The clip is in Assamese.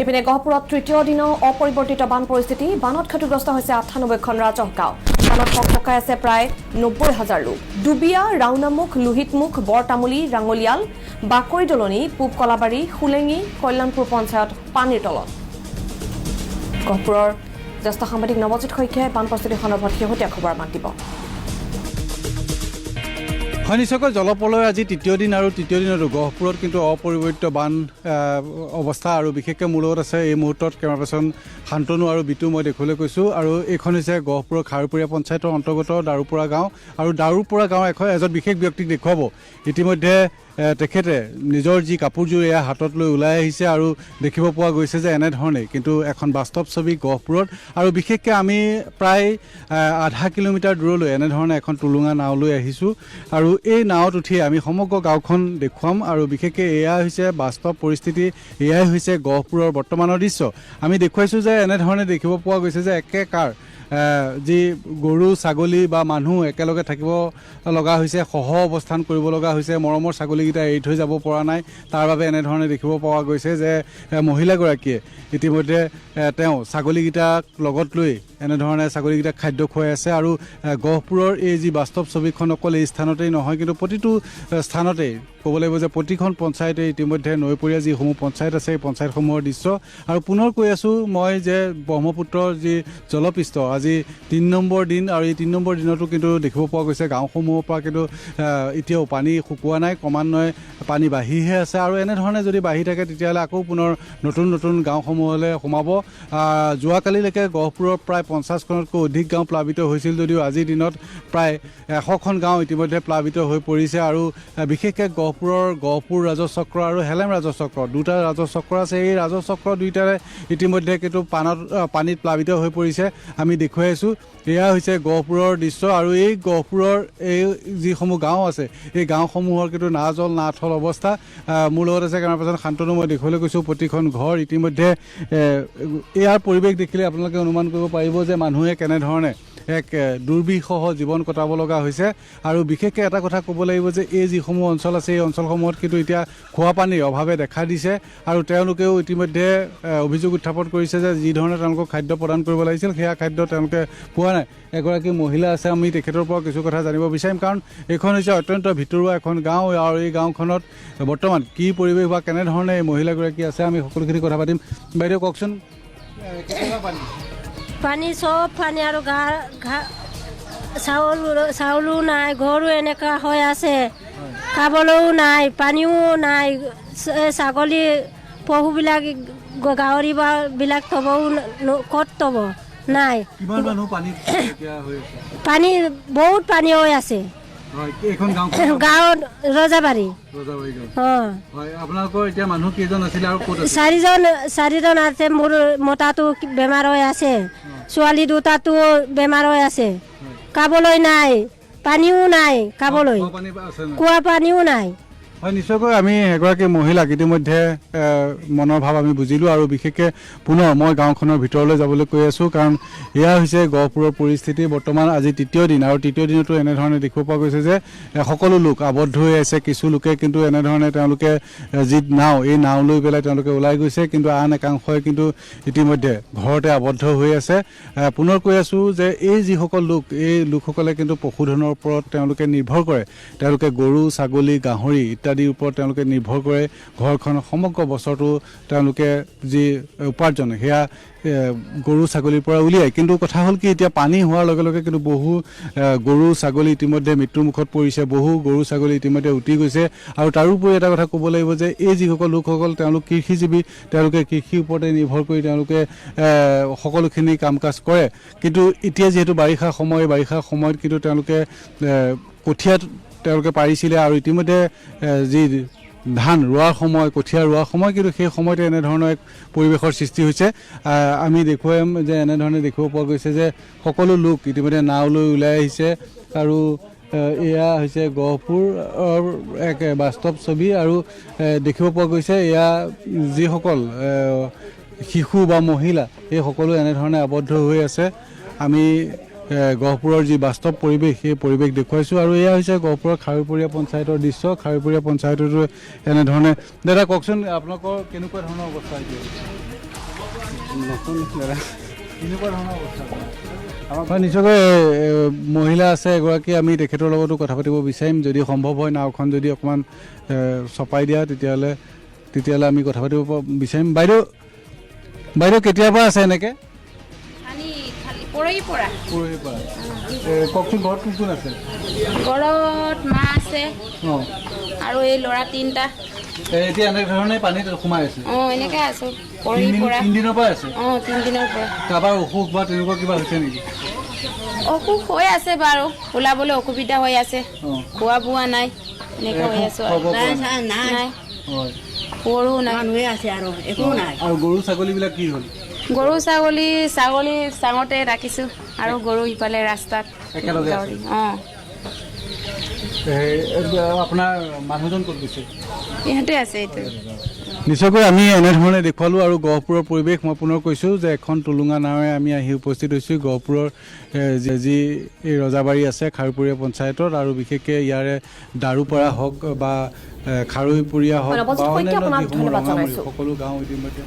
ইপিনে গহপুৰত তৃতীয় দিনৰ অপৰিৱৰ্তিত বান পৰিস্থিতি বানত ক্ষতিগ্ৰস্ত হৈছে ৯৮খন ৰাজহ গাঁও বানত সককাই আছে প্ৰায় ৯০,০০০ লোক ডুবিয়া ৰাওনামুখ লোহিতমুখ বৰতামুলী ৰাঙলিয়াল বাকৰি দলনি পূব কলাবাৰী খুলেঙি কল্যাণপুৰ পঞ্চায়ত পানীৰ তলত গহপুৰৰ জ্যেষ্ঠ সাংবাদিক নৱজিৎ শইকীয়াই বান পৰিস্থিতি সন্দৰ্ভত শেহতীয়া খবৰ আমাক দিব নিশ্চয়কৈ জলপ্ৰলয় আজি তৃতীয় দিন আৰু তৃতীয় দিনতো গহপুৰত কিন্তু অপৰিৱৰ্তিত বান অৱস্থা আৰু বিশেষকৈ মোৰ লগত আছে এই মুহূৰ্তত কেমেৰা পাৰ্চন শান্তনু আৰু বিতু মই দেখিবলৈ কৈছোঁ আৰু এইখন হৈছে গহপুৰৰ খাৰুপৰীয়া পঞ্চায়তৰ অন্তৰ্গত দাৰুপৰা গাঁও আৰু দাৰুপৰা গাঁও এজন বিশেষ ব্যক্তিক দেখুৱাব ইতিমধ্যে তেখেতে নিজৰ যি কাপোৰযোৰ এয়া হাতত লৈ ওলাই আহিছে আৰু দেখিব পোৱা গৈছে যে এনেধৰণে কিন্তু এখন বাস্তৱ ছবি গহপুৰত আৰু বিশেষকৈ আমি প্ৰায় আধা কিলোমিটাৰ দূৰলৈ এনেধৰণে এখন টুলুঙা নাও লৈ আহিছোঁ আৰু এই নাৱত উঠি আমি সমগ্ৰ গাঁওখন দেখুৱাম আৰু বিশেষকৈ এয়া হৈছে বাস্তৱ পৰিস্থিতি এয়াই হৈছে গহপুৰৰ বৰ্তমানৰ দৃশ্য আমি দেখুৱাইছোঁ যে এনেধৰণে দেখিব পোৱা গৈছে যে একেকাৰ যি গৰু ছাগলী বা মানুহ একেলগে থাকিব লগা হৈছে সহ অৱস্থান কৰিব লগা হৈছে মৰমৰ ছাগলীকেইটা এৰি থৈ যাব পৰা নাই তাৰ বাবে এনেধৰণে দেখিব পোৱা গৈছে যে মহিলাগৰাকীয়ে ইতিমধ্যে তেওঁ ছাগলীকেইটাক লগত লৈ এনেধৰণে ছাগলীকেইটাক খাদ্য খুৱাই আছে আৰু গহপুৰৰ এই যি বাস্তৱ ছবিখন অকল এই স্থানতেই নহয় কিন্তু প্ৰতিটো স্থানতেই ক'ব লাগিব যে প্ৰতিখন পঞ্চায়তে ইতিমধ্যে নৈপৰীয়া যিসমূহ পঞ্চায়ত আছে এই পঞ্চায়তসমূহৰ দৃশ্য আৰু পুনৰ কৈ আছোঁ মই যে ব্ৰহ্মপুত্ৰৰ যি জলপৃষ্ঠ আজি ৩ নম্বৰ দিন আৰু এই ৩ নম্বৰ দিনতো কিন্তু দেখিব পোৱা গৈছে গাঁওসমূহৰ পৰা কিন্তু এতিয়াও পানী শুকোৱা নাই ক্ৰমান্বয়ে পানী বাঢ়িহে আছে আৰু এনেধৰণে যদি বাঢ়ি থাকে তেতিয়াহ'লে আকৌ পুনৰ নতুন নতুন গাঁওসমূহলৈ সোমাব যোৱাকালিলৈকে গহপুৰৰ প্ৰায় ৫০খনতকৈ অধিক গাঁও প্লাবিত হৈছিল যদিও আজিৰ দিনত প্ৰায় ১০০খন গাঁও ইতিমধ্যে প্লাবিত হৈ পৰিছে আৰু বিশেষকৈ গহপুৰ ৰাজচক্ৰ আৰু হেলেম ৰাজচক্ৰ দুটা ৰাজচক্ৰ আছে এই ৰাজচক্ৰ দুয়োটাৰে ইতিমধ্যে কিন্তু পানীত প্লাবিত হৈ পৰিছে আমি দেখুৱাই আছোঁ এয়া হৈছে গহপুৰৰ দৃশ্য আৰু এই গহপুৰৰ এই যিসমূহ গাঁও আছে এই গাঁওসমূহৰ কিন্তু না জল না থল অৱস্থা মোৰ লগত আছে কেমেৰা পাৰ্চন শান্তনু মই দেখিবলৈ গৈছোঁ প্ৰতিখন ঘৰ ইতিমধ্যে ইয়াৰ পৰিৱেশ দেখিলে আপোনালোকে অনুমান কৰিব পাৰিব যে মানুহে কেনেধৰণে এক দুৰ্বিষহ জীৱন কটাব লগা হৈছে আৰু বিশেষকৈ এটা কথা ক'ব লাগিব যে এই যিসমূহ অঞ্চল আছে এই অঞ্চলসমূহত কিন্তু এতিয়া খোৱা পানীৰ অভাৱে দেখা দিছে আৰু তেওঁলোকেও ইতিমধ্যে অভিযোগ উত্থাপন কৰিছে যে যি ধৰণে তেওঁলোকক খাদ্য প্ৰদান কৰিব লাগিছিল সেয়া খাদ্য তেওঁলোকে পোৱা নাই এগৰাকী মহিলা আছে আমি তেখেতৰ পৰা কিছু কথা জানিব বিচাৰিম কাৰণ এইখন হৈছে অত্যন্ত ভিতৰুৱা এখন গাঁও আৰু এই গাঁওখনত বৰ্তমান কি পৰিৱেশ বা কেনেধৰণে এই মহিলাগৰাকী আছে আমি সকলোখিনি কথা পাতিম বাইদেউ কওকচোন পানী চব পানী আৰু চাউলো নাই ঘৰো এনেকুৱা হৈ আছে খাবলৈও নাই পানীও নাই ছাগলী পহুবিলাক গাহৰিবিলাক থবও ক'ত থব নাই পানী বহুত পানী হৈ আছে গাঁৱত ৰজাবাৰী চাৰিজন আছে মোৰ মতাটো বেমাৰ হৈ আছে ছোৱালী দুটাটো বেমাৰ হৈ আছে খাবলৈ নাই পানীও নাই খাবলৈ খোৱা পানীও নাই হয় নিশ্চয়কৈ আমি এগৰাকী মহিলাক ইতিমধ্যে মনৰ ভাৱ আমি বুজিলোঁ আৰু বিশেষকৈ পুনৰ মই গাঁওখনৰ ভিতৰলৈ যাবলৈ কৈ আছোঁ কাৰণ এয়া হৈছে গহপুৰৰ পৰিস্থিতি বৰ্তমান আজি তৃতীয় দিন আৰু তৃতীয় দিনতো এনেধৰণে দেখিব পোৱা গৈছে যে সকলো লোক আবদ্ধ হৈ আছে কিছু লোকে কিন্তু এনেধৰণে তেওঁলোকে যি নাও এই নাও লৈ পেলাই তেওঁলোকে ওলাই গৈছে কিন্তু আন একাংশই কিন্তু ইতিমধ্যে ঘৰতে আবদ্ধ হৈ আছে পুনৰ কৈ আছোঁ যে এই যিসকল লোক এই লোকসকলে কিন্তু পশুধনৰ ওপৰত তেওঁলোকে নিৰ্ভৰ কৰে তেওঁলোকে গৰু ছাগলী গাহৰি ইত্যাদিৰ ওপৰত তেওঁলোকে নিৰ্ভৰ কৰে ঘৰখন সমগ্ৰ বছৰটো তেওঁলোকে যি উপাৰ্জন সেয়া গৰু ছাগলীৰ পৰা উলিয়ায় কিন্তু কথা হ'ল কি এতিয়া পানী হোৱাৰ লগে লগে কিন্তু বহু গৰু ছাগলী ইতিমধ্যে মৃত্যুমুখত পৰিছে বহু গৰু ছাগলী ইতিমধ্যে উটি গৈছে আৰু তাৰোপৰি এটা কথা ক'ব লাগিব যে এই যিসকল লোকসকল তেওঁলোক কৃষিজীৱী তেওঁলোকে কৃষিৰ ওপৰতে নিৰ্ভৰ কৰি তেওঁলোকে সকলোখিনি কাম কাজ কৰে কিন্তু এতিয়া যিহেতু বাৰিষা সময়ত কিন্তু তেওঁলোকে কঠীয়া তেওঁলোকে পাৰিছিলে আৰু ইতিমধ্যে যি ধান ৰোৱাৰ সময় কঠীয়া ৰোৱাৰ সময় কিন্তু সেই সময়তে এনেধৰণৰ এক পৰিৱেশৰ সৃষ্টি হৈছে আমি দেখুৱাম যে এনেধৰণে দেখিব পোৱা গৈছে যে সকলো লোক ইতিমধ্যে নাও লৈ ওলাই আহিছে আৰু এয়া হৈছে গহপুৰৰ এক বাস্তৱ ছবি আৰু দেখিব পোৱা গৈছে এয়া যিসকল শিশু বা মহিলা এই সকলো এনেধৰণে আবদ্ধ হৈ আছে আমি গহপুৰৰ যি বাস্তৱ পৰিৱেশ সেই পৰিৱেশ দেখুৱাইছোঁ আৰু এয়া হৈছে গহপুৰৰ খাৰুপৰীয়া পঞ্চায়তৰ দৃশ্য। খাৰুপৰীয়া পঞ্চায়ততো এনেধৰণে দাদা কওকচোন আপোনালোকৰ কেনেকুৱা ধৰণৰ অৱস্থা এতিয়া দাদা কেনেকুৱা ধৰণৰ অৱস্থা হয় নিশ্চয়কৈ মহিলা আছে এগৰাকী আমি তেখেতৰ লগতো কথা পাতিব বিচাৰিম যদি সম্ভৱ হয় নাওখন যদি অকণমান চপাই দিয়া তেতিয়াহ'লে আমি কথা পাতিব বিচাৰিম। বাইদেউ কেতিয়াৰ পৰা আছে এনেকৈ পৰহিৰ পৰা কওকচোন ঘৰত কোন কোন আছে ঘৰত মা আছে আৰু এই ল'ৰা 3টা এতিয়া এনেধৰণে পানীত সোমাই আছে এনেকৈ আছোঁ পৰহিৰ পৰা 3 দিনৰ পৰা আছে 3 দিনৰ পৰা কাৰোবাৰ অসুখ বা তেনেকুৱা কিবা হৈছে নেকি অসুখ হৈ আছে বাৰু ওলাবলৈ অসুবিধা হৈ আছে খোৱা বোৱা নাই এনেকৈ হৈ আছোঁ নাই সৰু নাই আছে আৰু একো নাই আৰু গৰু ছাগলীবিলাক কি হ'ল গৰু ছাগলী চাঙতে ৰাখিছোঁ আৰু গৰু ইফালে ৰাস্তাত একেলগে আপোনাৰ মানুহজন ক'ত গৈছে ইহঁতে আছে এইটো নিশ্চয়কৈ আমি এনেধৰণে দেখুৱালোঁ আৰু গহপুৰৰ পৰিৱেশ মই পুনৰ কৈছোঁ যে এখন টুলুঙা নাৱে আমি আহি উপস্থিত হৈছোঁ গহপুৰৰ যি ৰজাবাৰী আছে খাৰুপৰীয়া পঞ্চায়তত আৰু বিশেষকৈ ইয়াৰে দাৰুপাৰা হওক বা খাৰুপৰীয়া হওক বা অন্যান্য যিসমূহ সকলো গাঁও ইতিমধ্যে